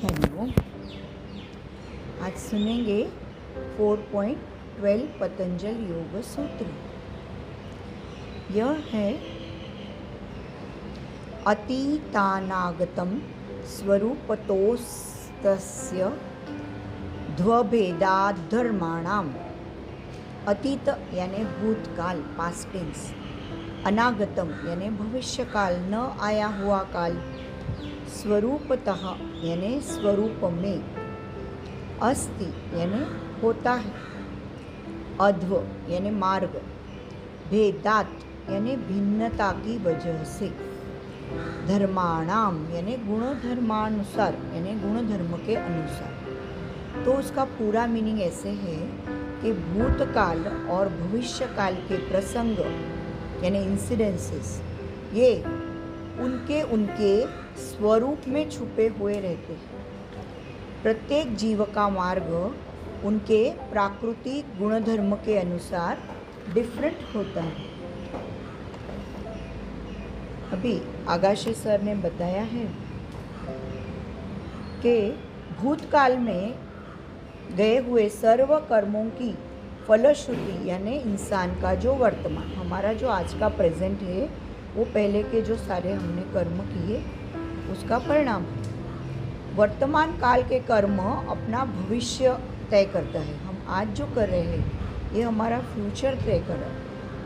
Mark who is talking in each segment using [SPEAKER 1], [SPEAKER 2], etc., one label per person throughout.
[SPEAKER 1] हरिओम। आज सुनेंगे 4.12 पतंजल योग सूत्र। यह है अतीतानागतम स्वरूपतोस्तस्य ध्वभेदाद्धर्माणाम। अतीत यानी भूतकाल, पास्ट टेंस। अनागतम यानी भविष्यकाल, न आया हुआ काल। स्वरूपतः यानी स्वरूप में। अस्ति यानी होता है। अध्व यानी मार्ग। भेदात यानी भिन्नता की वजह से। धर्माणाम यानी गुण धर्मानुसार, यानी गुण धर्म के अनुसार। तो उसका पूरा मीनिंग ऐसे है कि भूतकाल और भविष्यकाल के प्रसंग यानी इंसिडेंसेस, ये उनके स्वरूप में छुपे हुए रहते हैं। प्रत्येक जीव का मार्ग उनके प्राकृतिक गुणधर्म के अनुसार डिफरेंट होता है। अभी आगाशे सर ने बताया है कि भूतकाल में गए हुए सर्व कर्मों की फलश्रुति यानी इंसान का जो वर्तमान, हमारा जो आज का प्रेजेंट है, वो पहले के जो सारे हमने कर्म किए उसका परिणाम है। वर्तमान काल के कर्म अपना भविष्य तय करता है। हम आज जो कर रहे हैं ये हमारा फ्यूचर तय कर रहा है,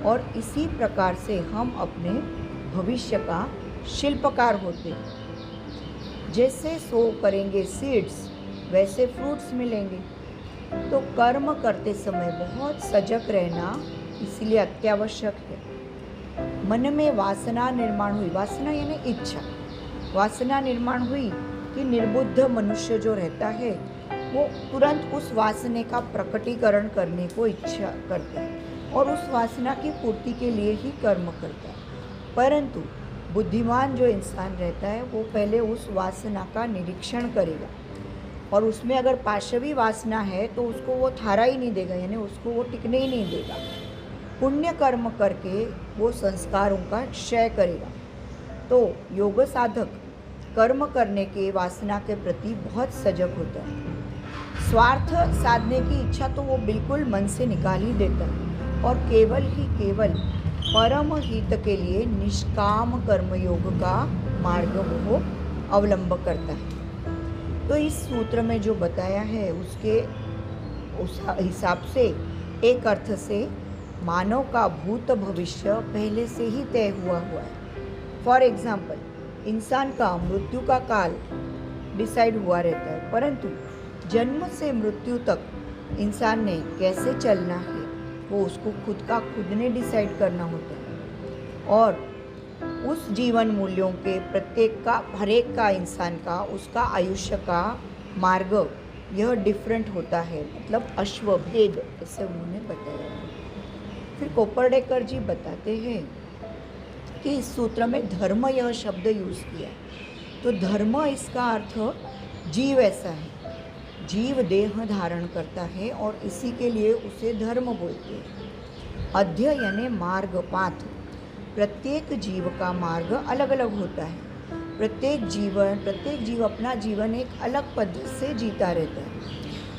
[SPEAKER 1] और इसी प्रकार से हम अपने भविष्य का शिल्पकार होते हैं। जैसे सो करेंगे सीड्स, वैसे फ्रूट्स मिलेंगे। तो कर्म करते समय बहुत सजग रहना इसलिए अत्यावश्यक है। मन में वासना निर्माण हुई, वासना यानी इच्छा, वासना निर्माण हुई कि निर्बुद्ध मनुष्य जो रहता है वो तुरंत उस वासना का प्रकटीकरण करने को इच्छा करता है और उस वासना की पूर्ति के लिए ही कर्म करता है। परंतु बुद्धिमान जो इंसान रहता है वो पहले उस वासना का निरीक्षण करेगा, और उसमें अगर पाशवी वासना है तो उसको वो थारा ही नहीं देगा, यानी उसको वो टिकने ही नहीं देगा। पुण्य कर्म करके वो संस्कारों का क्षय करेगा। तो योग साधक कर्म करने के वासना के प्रति बहुत सजग होता है। स्वार्थ साधने की इच्छा तो वो बिल्कुल मन से निकाल ही देता है, और केवल परम हित के लिए निष्काम कर्मयोग का मार्ग वो अवलंब करता है। तो इस सूत्र में जो बताया है उसके उस हिसाब से एक अर्थ से मानव का भूत भविष्य पहले से ही तय हुआ है। फॉर एग्जाम्पल, इंसान का मृत्यु का काल डिसाइड हुआ रहता है, परंतु जन्म से मृत्यु तक इंसान ने कैसे चलना है वो उसको खुद ने डिसाइड करना होता है। और उस जीवन मूल्यों के प्रत्येक का, हरेक का इंसान का, उसका आयुष्य का मार्ग यह डिफरेंट होता है, मतलब अश्वभेद, ऐसे उन्होंने बताया। फिर कोपरडेकर जी बताते हैं कि इस सूत्र में धर्म यह शब्द यूज़ किया। तो धर्म, इसका अर्थ जीव ऐसा है, जीव देह धारण करता है और इसी के लिए उसे धर्म बोलते हैं। अध्य यानी मार्ग, पाथ। प्रत्येक जीव का मार्ग अलग अलग होता है। प्रत्येक जीव अपना जीवन एक अलग पद्धति से जीता रहता है,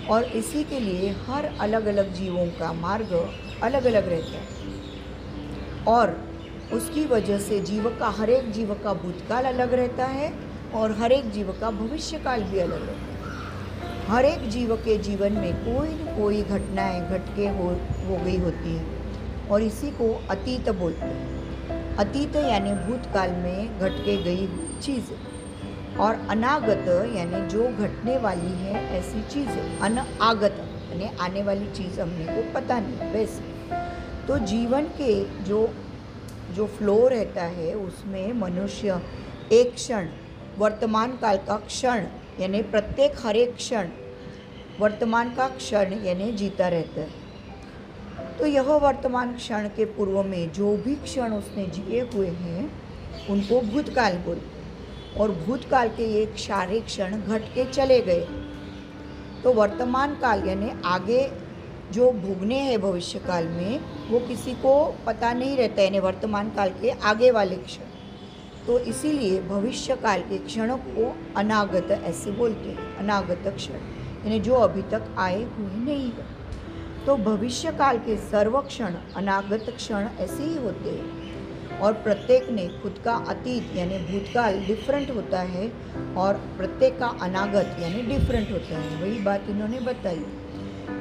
[SPEAKER 1] और इसी के लिए हर अलग अलग जीवों का मार्ग अलग अलग रहता है, और उसकी वजह से हर एक जीव का भूतकाल अलग रहता है और हर एक जीव का भविष्यकाल भी अलग रहता है। हर एक जीव के जीवन में कोई न कोई घटनाएं घट के हो गई होती है, और इसी को अतीत बोलते हैं। अतीत यानी भूतकाल में घट के गई हुई चीज़ें, और अनागत यानी जो घटने वाली है ऐसी चीज़ें। अनागत यानी आने वाली चीज़ हमने को पता नहीं वैसे। तो जीवन के जो फ्लो रहता है उसमें मनुष्य एक क्षण, वर्तमान काल का क्षण यानी प्रत्येक हर एक क्षण वर्तमान का क्षण यानी जीता रहता है। तो यह वर्तमान क्षण के पूर्व में जो भी क्षण उसने जिए हुए हैं उनको भूतकाल बोलते हैं, और भूतकाल के ये सारे क्षण घट के चले गए। तो वर्तमान काल यानी आगे जो भोगने हैं भविष्य काल में वो किसी को पता नहीं रहता है, यानी वर्तमान काल के आगे वाले क्षण। तो इसीलिए भविष्य काल के क्षणों को अनागत ऐसे बोलते हैं, अनागत क्षण, यानी जो अभी तक आए हुए नहीं है। तो भविष्य काल के सर्व क्षण अनागत क्षण ऐसे ही होते हैं, और प्रत्येक ने खुद का अतीत यानी भूतकाल डिफरेंट होता है, और प्रत्येक का अनागत यानी डिफरेंट होता है। वही बात इन्होंने बताई।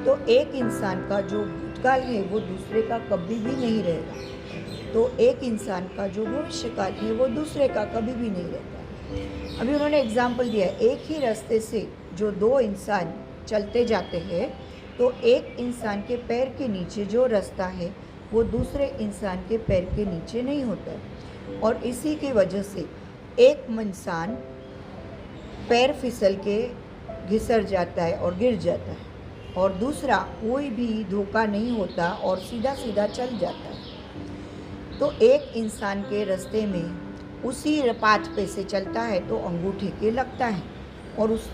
[SPEAKER 1] तो एक इंसान का जो भूतकाल है वो दूसरे का कभी भी नहीं रहेगा, तो एक इंसान का जो भविष्य काल है वो दूसरे का कभी भी नहीं रहता। अभी उन्होंने एग्जाम्पल दिया, एक ही रास्ते से जो दो इंसान चलते जाते हैं, तो एक इंसान के पैर के नीचे जो रास्ता है वो दूसरे इंसान के पैर के नीचे नहीं होता है, और इसी की वजह से एक इंसान पैर फिसल के घिसर जाता है और गिर जाता है, और दूसरा कोई भी धोखा नहीं होता और सीधा सीधा चल जाता है। तो एक इंसान के रास्ते में उसी पाथ पे से चलता है तो अंगूठे के लगता है और उस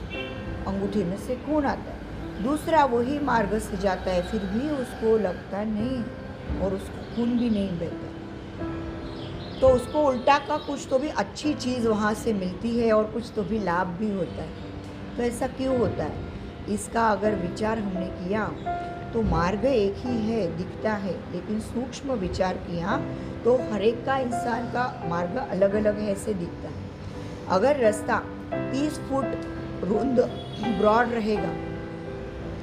[SPEAKER 1] अंगूठे में से खून आता है। दूसरा वही मार्ग से जाता है फिर भी उसको लगता नहीं और उसको खून भी नहीं बहता, तो उसको उल्टा का कुछ तो भी अच्छी चीज़ वहाँ से मिलती है और कुछ तो भी लाभ भी होता है। तो ऐसा क्यों होता है? इसका अगर विचार हमने किया तो मार्ग एक ही है, दिखता है, लेकिन सूक्ष्म विचार किया तो हर एक का इंसान का मार्ग अलग अलग है ऐसे दिखता है। अगर रास्ता 30 फुट रुंद ब्रॉड रहेगा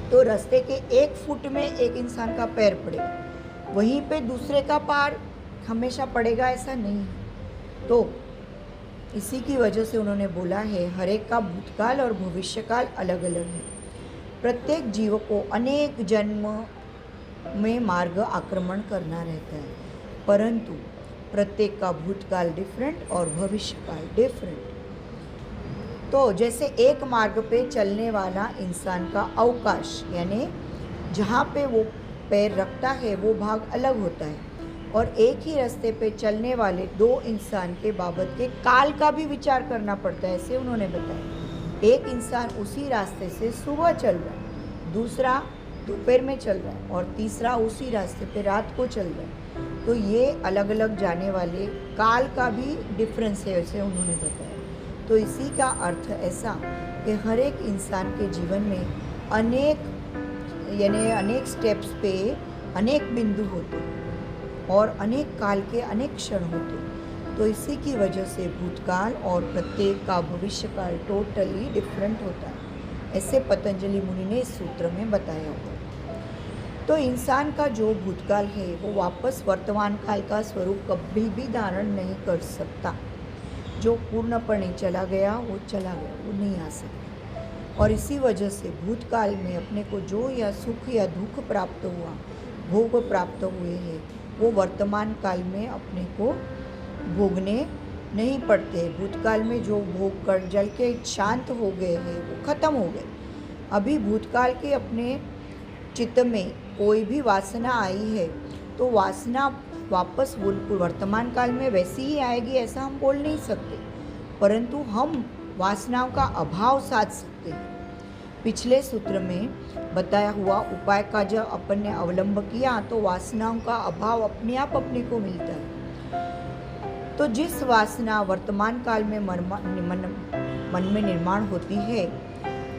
[SPEAKER 1] तो रास्ते के 1 फुट में एक इंसान का पैर पड़ेगा, वहीं पे दूसरे का पैर हमेशा पड़ेगा ऐसा नहीं है। तो इसी की वजह से उन्होंने बोला है हर एक का भूतकाल और भविष्यकाल अलग अलग है। प्रत्येक जीव को अनेक जन्म में मार्ग आक्रमण करना रहता है, परंतु प्रत्येक का भूतकाल डिफरेंट और भविष्यकाल डिफरेंट। तो जैसे एक मार्ग पे चलने वाला इंसान का अवकाश यानी जहाँ पे वो पैर रखता है वो भाग अलग होता है, और एक ही रास्ते पे चलने वाले दो इंसान के बाबत के काल का भी विचार करना पड़ता है, ऐसे उन्होंने बताया। एक इंसान उसी रास्ते से सुबह चल रहा है, दूसरा दोपहर में चल रहा है, और तीसरा उसी रास्ते पे रात को चल रहा है। तो ये अलग अलग जाने वाले काल का भी डिफरेंस है, ऐसे उन्होंने बताया। तो इसी का अर्थ ऐसा कि हर एक इंसान के जीवन में अनेक स्टेप्स पे अनेक बिंदु होते हैं और अनेक काल के अनेक क्षण होते हैं। तो इसी की वजह से भूतकाल और प्रत्येक का भविष्यकाल टोटली डिफरेंट होता है, ऐसे पतंजलि मुनि ने इस सूत्र में बताया हुआ। तो इंसान का जो भूतकाल है वो वापस वर्तमान काल का स्वरूप कभी भी धारण नहीं कर सकता। जो पूर्णपणे चला गया, वो नहीं आ सकता। और इसी वजह से भूतकाल में अपने को जो या सुख या दुख प्राप्त हुआ, भोग प्राप्त हुए हैं, वो वर्तमान काल में अपने को भोगने नहीं पड़ते। भूतकाल में जो भोग कर जल के शांत हो गए हैं वो खत्म हो गए। अभी भूतकाल के अपने चित्त में कोई भी वासना आई है तो वासना वापस वर्तमान काल में वैसी ही आएगी ऐसा हम बोल नहीं सकते, परंतु हम वासनाओं का अभाव साध सकते हैं। पिछले सूत्र में बताया हुआ उपाय का जब अपन ने अवलंब किया तो वासनाओं का अभाव अपने आप अपने को मिलता है। तो जिस वासना वर्तमान काल में मन में निर्माण होती है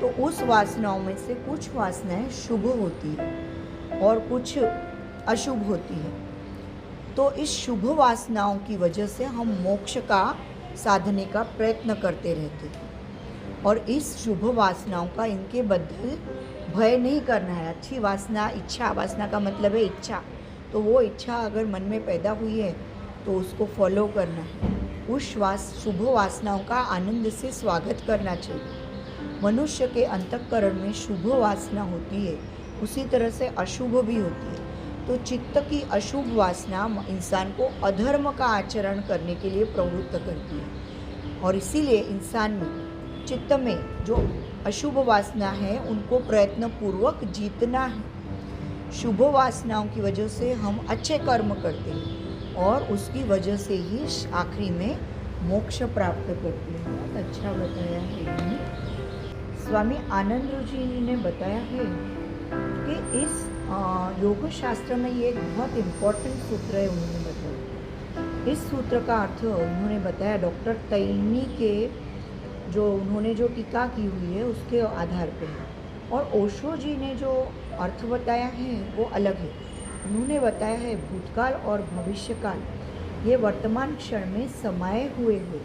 [SPEAKER 1] तो उस वासनाओं में से कुछ वासनाएं शुभ होती है और कुछ अशुभ होती है। तो इस शुभ वासनाओं की वजह से हम मोक्ष का साधने का प्रयत्न करते रहते हैं, और इस शुभ वासनाओं का इनके बदल भय नहीं करना है। अच्छी वासना, इच्छा, वासना का मतलब है इच्छा, तो वो इच्छा अगर मन में पैदा हुई है तो उसको फॉलो करना है। उस शुभ वासनाओं का आनंद से स्वागत करना चाहिए। मनुष्य के अंतःकरण में शुभ वासना होती है, उसी तरह से अशुभ भी होती है। तो चित्त की अशुभ वासना इंसान को अधर्म का आचरण करने के लिए प्रवृत्त करती है, और इसीलिए इंसान में चित्त में जो अशुभ वासना है उनको प्रयत्नपूर्वक जीतना है। शुभ वासनाओं की वजह से हम अच्छे कर्म करते हैं और उसकी वजह से ही आखिरी में मोक्ष प्राप्त करते हैं। बहुत अच्छा बताया है। स्वामी आनंद जी ने बताया है कि इस योग शास्त्र में ये एक बहुत इम्पोर्टेंट सूत्र है। उन्होंने बताया इस सूत्र का अर्थ उन्होंने बताया डॉक्टर तैनी के जो उन्होंने जो टीका की हुई है उसके आधार पे है, और ओशो जी ने जो अर्थ बताया है वो अलग है। उन्होंने बताया है भूतकाल और भविष्यकाल ये वर्तमान क्षण में समाये हुए हैं,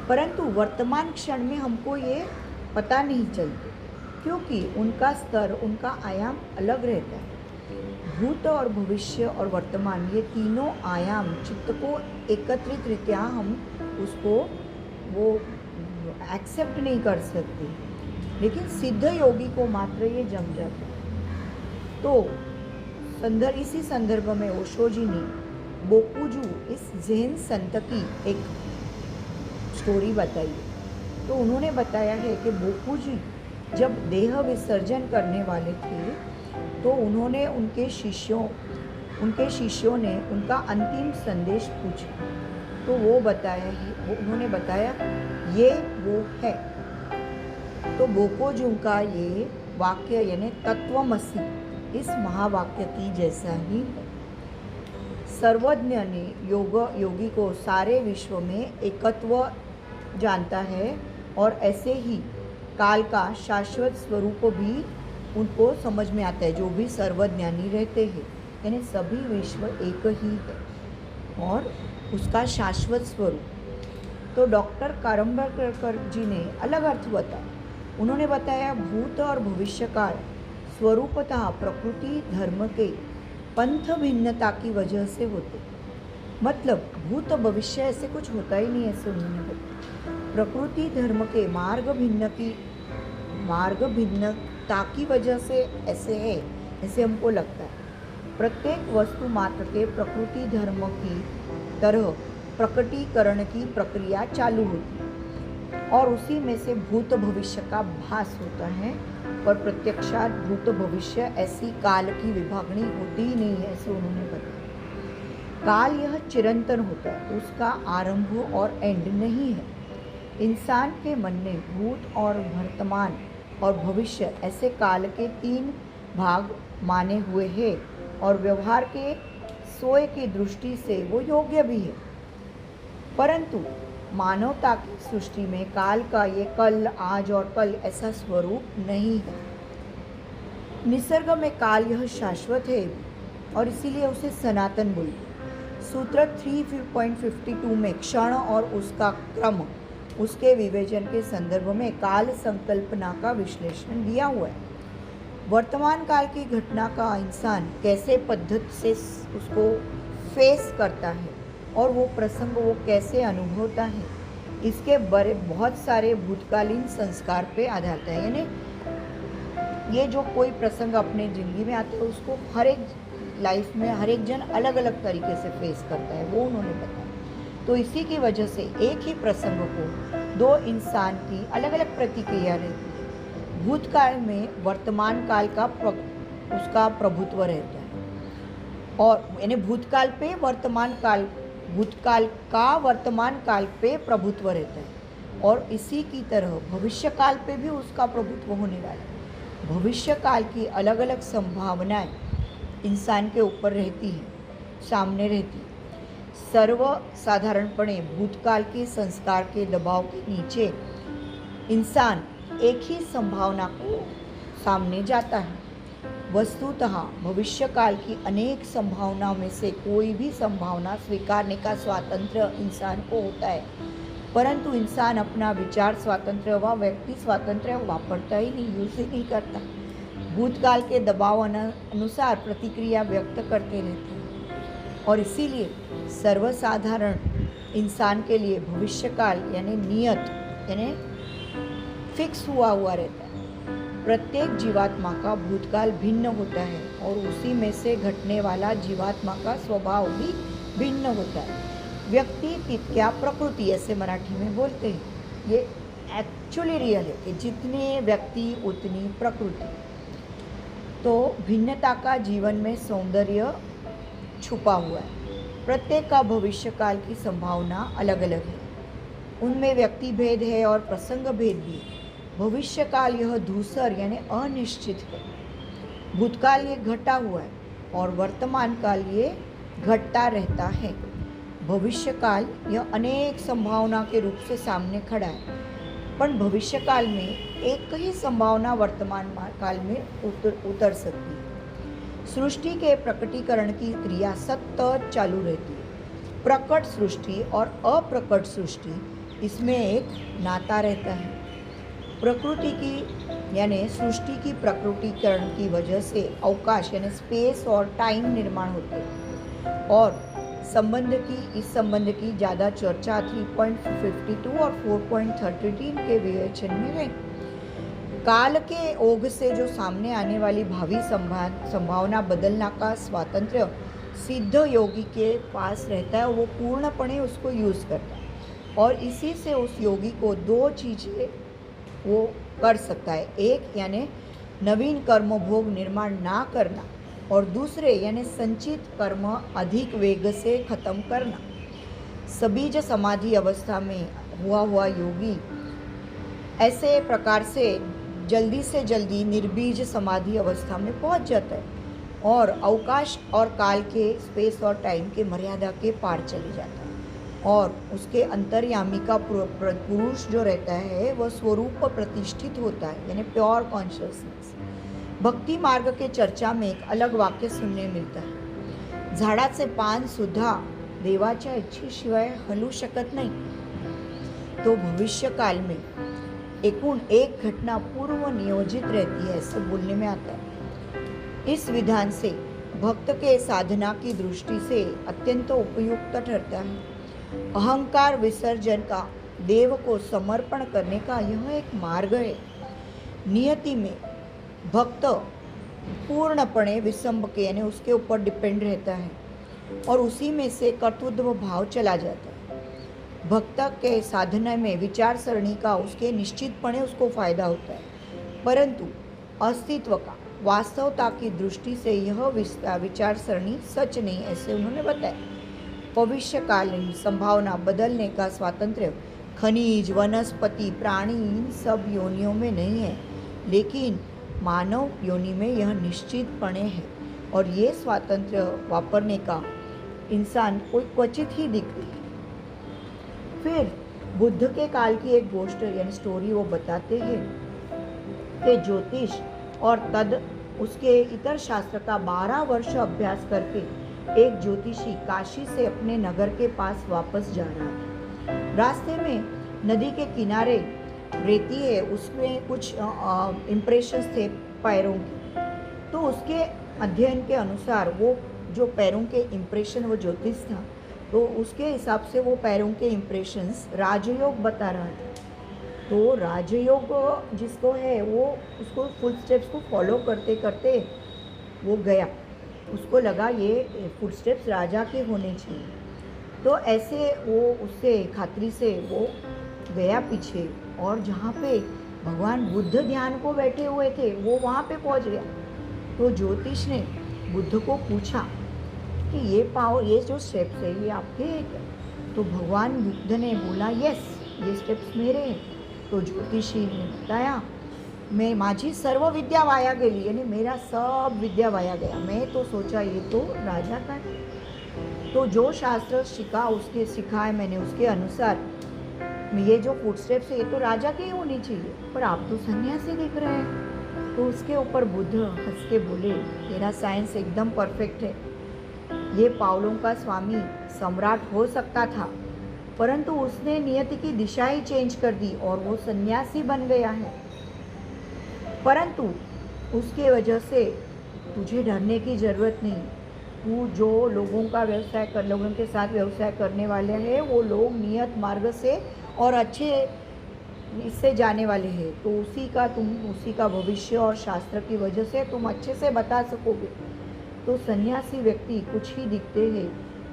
[SPEAKER 1] परंतु वर्तमान क्षण में हमको ये पता नहीं चलते क्योंकि उनका स्तर, उनका आयाम अलग रहता है। भूत और भविष्य और वर्तमान ये तीनों आयाम चित्त को एकत्रित रीत्या हम उसको वो एक्सेप्ट नहीं कर सकते, लेकिन सिद्ध योगी को मात्र ये जम जाता है। तो इसी संदर्भ में ओशो जी ने बोकुजू इस जैन संत की एक स्टोरी बताई है। तो उन्होंने बताया है कि बोकुजी जब देह विसर्जन करने वाले थे तो उन्होंने उनके शिष्यों ने उनका अंतिम संदेश पूछा, तो वो उन्होंने बताया ये वो है। तो बोकोजू का ये वाक्य यानी तत्वमसि इस महावाक्य की जैसा ही है। सर्वज्ञ ने योगी को सारे विश्व में एकत्व जानता है, और ऐसे ही काल का शाश्वत स्वरूप भी उनको समझ में आता है। जो भी सर्वज्ञानी रहते हैं यानी सभी विश्व एक ही है और उसका शाश्वत स्वरूप। तो डॉक्टर कारम्बरकर जी ने अलग अर्थ बताया। उन्होंने बताया भूत और भविष्यकाल स्वरूपतः प्रकृति धर्म के पंथ भिन्नता की वजह से होते, मतलब भूत भविष्य ऐसे कुछ होता ही नहीं, ऐसे उन्होंने बताया। प्रकृति धर्म के मार्ग भिन्नता की वजह से ऐसे है, ऐसे हमको लगता है। प्रत्येक वस्तु मात्र के प्रकृति धर्म की तरह प्रकटीकरण की प्रक्रिया चालू होती है और उसी में से भूत भविष्य का भास होता है, पर प्रत्यक्षात भूत भविष्य ऐसी काल की विभागनी होती ही नहीं है, ऐसे उन्होंने बताया। काल यह चिरंतन होता है, उसका आरंभ और एंड नहीं है। इंसान के मन ने भूत और वर्तमान और भविष्य ऐसे काल के 3 भाग माने हुए हैं और व्यवहार के सोए की दृष्टि से वो योग्य भी है, परंतु मानवता की सृष्टि में काल का ये कल, आज और कल ऐसा स्वरूप नहीं है। निसर्ग में काल यह शाश्वत है और इसीलिए उसे सनातन बोलते हैं। सूत्र 3.52 में क्षण और उसका क्रम, उसके विवेचन के संदर्भ में काल संकल्पना का विश्लेषण दिया हुआ है। वर्तमान काल की घटना का इंसान कैसे पद्धति से उसको फेस करता है और वो प्रसंग वो कैसे अनुभवता है, इसके बहुत सारे भूतकालीन संस्कार पे आधारित है। यानी ये जो कोई प्रसंग अपने ज़िंदगी में आता है उसको हर एक लाइफ में हर एक जन अलग अलग तरीके से फेस करता है, वो उन्होंने बताया। तो इसी की वजह से एक ही प्रसंग को 2 इंसान की अलग अलग प्रतिक्रिया रहती है। भूतकाल में वर्तमान काल का उसका प्रभुत्व रहता है, और यानी भूतकाल का वर्तमान काल पे प्रभुत्व रहता है, और इसी की तरह भविष्य काल पे भी उसका प्रभुत्व होने वाला है। भविष्य काल की अलग अलग संभावनाएं इंसान के ऊपर रहती हैं, सामने रहती है। सर्वसाधारणपणे भूतकाल के संस्कार के दबाव के नीचे इंसान एक ही संभावना को सामने जाता है। वस्तुतः भविष्यकाल की अनेक संभावनाओं में से कोई भी संभावना स्वीकारने का स्वातंत्र्य इंसान को होता है, परंतु इंसान अपना विचार स्वातंत्र्य व व्यक्ति स्वातंत्र्य वापरता ही नहीं, यूज ही नहीं करता। भूतकाल के दबाव अनुसार प्रतिक्रिया व्यक्त करते रहते हैं, और इसीलिए सर्वसाधारण इंसान के लिए भविष्यकाल यानी नियत यानी फिक्स हुआ रहता है। प्रत्येक जीवात्मा का भूतकाल भिन्न होता है और उसी में से घटने वाला जीवात्मा का स्वभाव भी भिन्न होता है। व्यक्ति तितक्या प्रकृति ऐसे मराठी में बोलते हैं। ये एक्चुअली रियल है कि जितने व्यक्ति उतनी प्रकृति। तो भिन्नता का जीवन में सौंदर्य छुपा हुआ है। प्रत्येक का भविष्यकाल की संभावना अलग अलग है, उनमें व्यक्ति भेद है और प्रसंग भेद भी है। भविष्यकाल यह धूसर यानी अनिश्चित है, भूतकाल ये घटा हुआ है और वर्तमान काल ये घटता रहता है। भविष्यकाल यह अनेक संभावना के रूप से सामने खड़ा है, पण भविष्यकाल में एक ही संभावना वर्तमान काल में उतर सकती है। सृष्टि के प्रकटीकरण की क्रिया सतत चालू रहती है। प्रकट सृष्टि और अप्रकट सृष्टि, इसमें एक नाता रहता है। प्रकृति की यानी सृष्टि की प्रकटीकरण की वजह से अवकाश यानी स्पेस और टाइम निर्माण होते हैं, और इस संबंध की ज़्यादा चर्चा 3.52 और 4.33 के विवेचन में है। काल के ओघ से जो सामने आने वाली भावी संभावना बदलना का स्वातंत्र्य सिद्ध योगी के पास रहता है, वो पूर्णपणे उसको यूज़ करता है, और इसी से उस योगी को दो चीज़ें वो कर सकता है। एक यानी नवीन कर्मभोग निर्माण ना करना, और दूसरे यानी संचित कर्म अधिक वेग से खत्म करना। सबीज समाधि अवस्था में हुआ योगी ऐसे प्रकार से जल्दी निर्बीज समाधि अवस्था में पहुंच जाता है, और अवकाश और काल के स्पेस और टाइम के मर्यादा के पार चले जाता है, और उसके अंतर्यामी का पुरुष जो रहता है वह स्वरूप प्रतिष्ठित होता है, यानी प्योर कॉन्शियसनेस। भक्ति मार्ग के चर्चा में एक अलग वाक्य सुनने मिळतं आहे, झाडाचे पान सुद्धा देवाच्या इच्छेशिवाय हलू शकत नाही। तो भविष्य काल में एकूण एक घटना पूर्व नियोजित रहती है, ऐसे बोलने में आता है। इस विधान से भक्त के साधना की दृष्टि से अत्यंत उपयुक्त ठहरता है। अहंकार विसर्जन का, देव को समर्पण करने का यह एक मार्ग है। नियति में भक्त पूर्णपणे विसंब के यानी उसके ऊपर डिपेंड रहता है, और उसी में से कर्तृत्व भाव चला जाता है। भक्त के साधना में विचार सरणी का उसके निश्चितपणे उसको फायदा होता है, परंतु अस्तित्व का, वास्तवता की दृष्टि से यह विचार सरणी सच नहीं, ऐसे उन्होंने बताया। भविष्यकालीन संभावना बदलने का स्वातंत्र्य खनिज, वनस्पति, प्राणी इन सब योनियों में नहीं है, लेकिन मानव योनि में यह निश्चितपणे है, और ये स्वातंत्र्य वापरने का इंसान को क्वचित ही दिखती है। फिर बुद्ध के काल की एक गोष्ट यानी स्टोरी वो बताते हैं कि ज्योतिष और तद उसके इतर शास्त्र का 12 वर्ष अभ्यास करके एक ज्योतिषी काशी से अपने नगर के पास वापस जा रहा था। रास्ते में नदी के किनारे रेती है, उसमें कुछ इम्प्रेशंस थे पैरों के, तो उसके अध्ययन के अनुसार वो जो पैरों के इम्प्रेशन वो ज्योतिष था, तो उसके हिसाब से वो पैरों के इम्प्रेशंस राजयोग बता रहा था। तो राजयोग जिसको है वो उसको फुल स्टेप्स को फॉलो करते करते वो गया, उसको लगा ये फुटस्टेप्स राजा के होने चाहिए, तो ऐसे वो उससे खातरी से वो गया पीछे, और जहाँ पे भगवान बुद्ध ध्यान को बैठे हुए थे वो वहाँ पे पहुँच गया। तो ज्योतिष ने बुद्ध को पूछा कि ये जो स्टेप्स है ये आपके हैं क्या? तो भगवान बुद्ध ने बोला यस, ये स्टेप्स मेरे हैं। तो ज्योतिषी ने बताया मैं माझी सर्व विद्या वाया गेली, यानी मेरा सब विद्या वाया गया। मैं तो सोचा ये तो राजा का है, तो जो शास्त्र सिखा है मैंने उसके अनुसार ये जो फुटस्टेप्स है ये तो राजा के ही होनी चाहिए, पर आप तो सन्यासी दिख रहे हैं। तो उसके ऊपर बुद्ध हंस के बोले तेरा साइंस एकदम परफेक्ट है, ये पावलों का स्वामी सम्राट हो सकता था, परंतु उसने नियति की दिशा ही चेंज कर दी और वो सन्यासी बन गया है। परंतु उसके वजह से तुझे डरने की ज़रूरत नहीं। तू जो लोगों के साथ व्यवसाय करने वाले हैं वो लोग नियत मार्ग से और अच्छे इससे जाने वाले हैं, तो उसी का भविष्य और शास्त्र की वजह से तुम अच्छे से बता सकोगे। तो सन्यासी व्यक्ति कुछ ही दिखते हैं,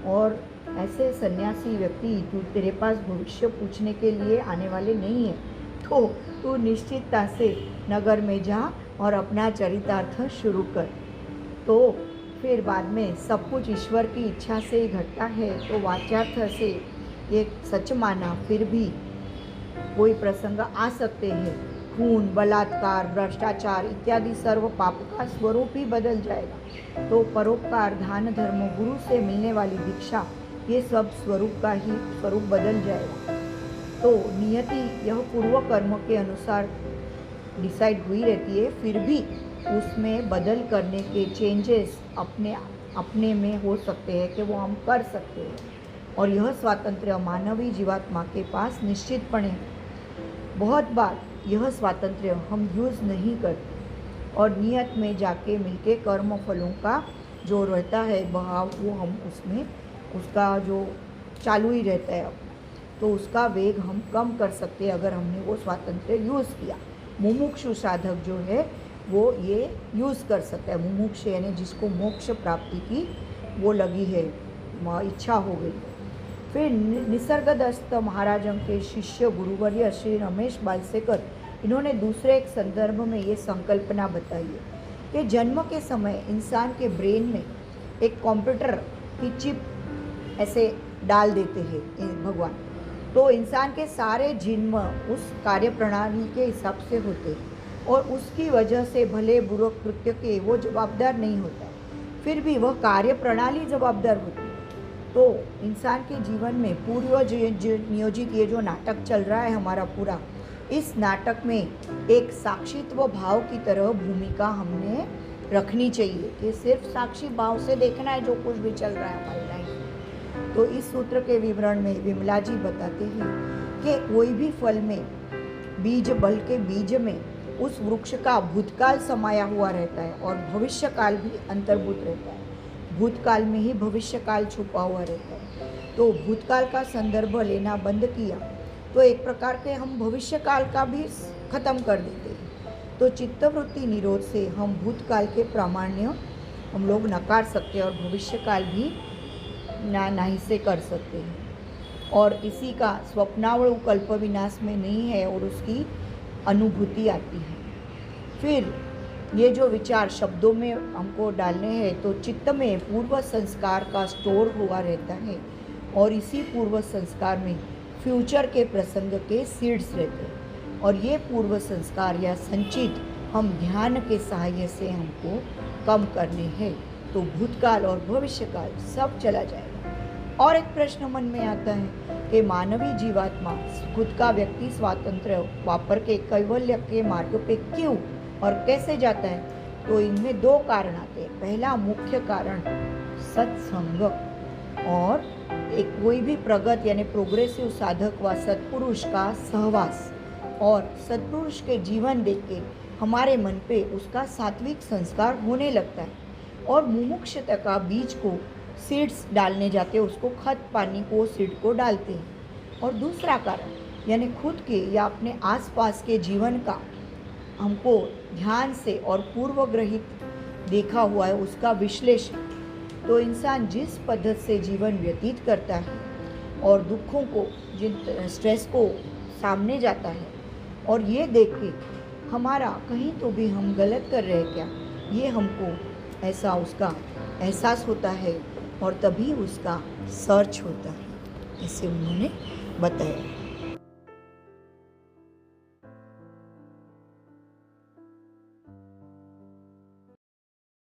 [SPEAKER 1] और ऐसे सन्यासी व्यक्ति तेरे पास भविष्य पूछने के लिए आने वाले नहीं है। तो तू निश्चितता से नगर में जा और अपना चरितार्थ शुरू कर। तो फिर बाद में सब कुछ ईश्वर की इच्छा से ही घटता है, तो वाच्यार्थ से ये सच माना, फिर भी कोई प्रसंग आ सकते हैं, खून, बलात्कार, भ्रष्टाचार इत्यादि सर्व पाप का स्वरूप ही बदल जाएगा। तो परोपकार, दान, धर्म, गुरु से मिलने वाली दीक्षा ये सब स्वरूप का ही स्वरूप बदल जाएगा। तो नियति यह पूर्व कर्म के अनुसार डिसाइड हुई रहती है, फिर भी उसमें बदल करने के चेंजेस अपने अपने में हो सकते हैं कि वो हम कर सकते हैं, और यह स्वातंत्र्य मानवीय जीवात्मा के पास निश्चितपणे है। बहुत बार यह स्वातंत्र्य हम यूज़ नहीं करते और नियत में जाके मिलके कर्म फलों का जो रहता है बहाव, वो हम उसमें उसका जो चालू ही रहता है, तो उसका वेग हम कम कर सकते हैं अगर हमने वो स्वातंत्र्य यूज़ किया। मुमुक्षु साधक जो है वो ये यूज़ कर सकता है। मुमुक्ष यानी जिसको मोक्ष प्राप्ति की वो लगी है, इच्छा हो गई। फिर निसर्गदत्त महाराजों के शिष्य गुरुवर्य श्री रमेश बालसेकर, इन्होंने दूसरे एक संदर्भ में ये संकल्पना बताई है कि जन्म के समय इंसान के ब्रेन में एक कंप्यूटर की चिप ऐसे डाल देते हैं भगवान, तो इंसान के सारे जन्म उस कार्य प्रणाली के हिसाब से होते हैं और उसकी वजह से भले बुरे कृत्य के वो जवाबदार नहीं होता, फिर भी वह कार्य प्रणाली जवाबदार होती है। तो इंसान के जीवन में पूर्व नियोजित ये जो नाटक चल रहा है हमारा पूरा, इस नाटक में एक साक्षित्व भाव की तरह भूमिका हमने रखनी चाहिए कि सिर्फ साक्षी भाव से देखना है जो कुछ भी चल रहा है हमारी लाइफ। तो इस सूत्र के विवरण में विमला जी बताते हैं कि कोई भी फल में बीज, बल के बीज में उस वृक्ष का भूतकाल समाया हुआ रहता है और भविष्यकाल भी अंतर्भूत रहता है। भूतकाल में ही भविष्यकाल छुपा हुआ रहता है। तो भूतकाल का संदर्भ लेना बंद किया तो एक प्रकार के हम भविष्यकाल का भी खत्म कर देते हैं। तो चित्तवृत्ति निरोध से हम भूतकाल के प्रामाण्य हम लोग नकार सकते हैं और भविष्यकाल भी नाही से कर सकते हैं। और इसी का स्वप्नावल कल्प विनाश में नहीं है और उसकी अनुभूति आती है। फिर ये जो विचार शब्दों में हमको डालने हैं, तो चित्त में पूर्व संस्कार का स्टोर हुआ रहता है और इसी पूर्व संस्कार में फ्यूचर के प्रसंग के सीड्स रहते हैं और ये पूर्व संस्कार या संचित हम ध्यान के सहायता से हमको कम करने हैं, तो भूतकाल और भविष्यकाल सब चला जाएगा। और एक प्रश्न मन में आता है कि मानवीय जीवात्मा खुद का व्यक्ति स्वातंत्र्य वापर के कैवल्य के मार्ग पे क्यों और कैसे जाता है? तो इनमें दो कारण आते हैं। पहला मुख्य कारण सत्संग, और एक कोई भी प्रगत यानी प्रोग्रेसिव साधक व सत्पुरुष का सहवास, और सत्पुरुष के जीवन देख के हमारे मन पे उसका सात्विक संस्कार होने लगता है और मुमुक्षता का बीज को सीड्स डालने जाते हैं, उसको खत पानी को सीड को डालते हैं। और दूसरा कारण यानी खुद के या अपने आसपास के जीवन का हमको ध्यान से और पूर्वग्रहित देखा हुआ है उसका विश्लेषण। तो इंसान जिस पद्धति से जीवन व्यतीत करता है और दुखों को, जिन स्ट्रेस को सामने जाता है, और ये देख के हमारा कहीं तो भी हम गलत कर रहे हैं क्या, ये हमको ऐसा उसका एहसास होता है और तभी उसका सर्च होता है, ऐसे उन्होंने बताया।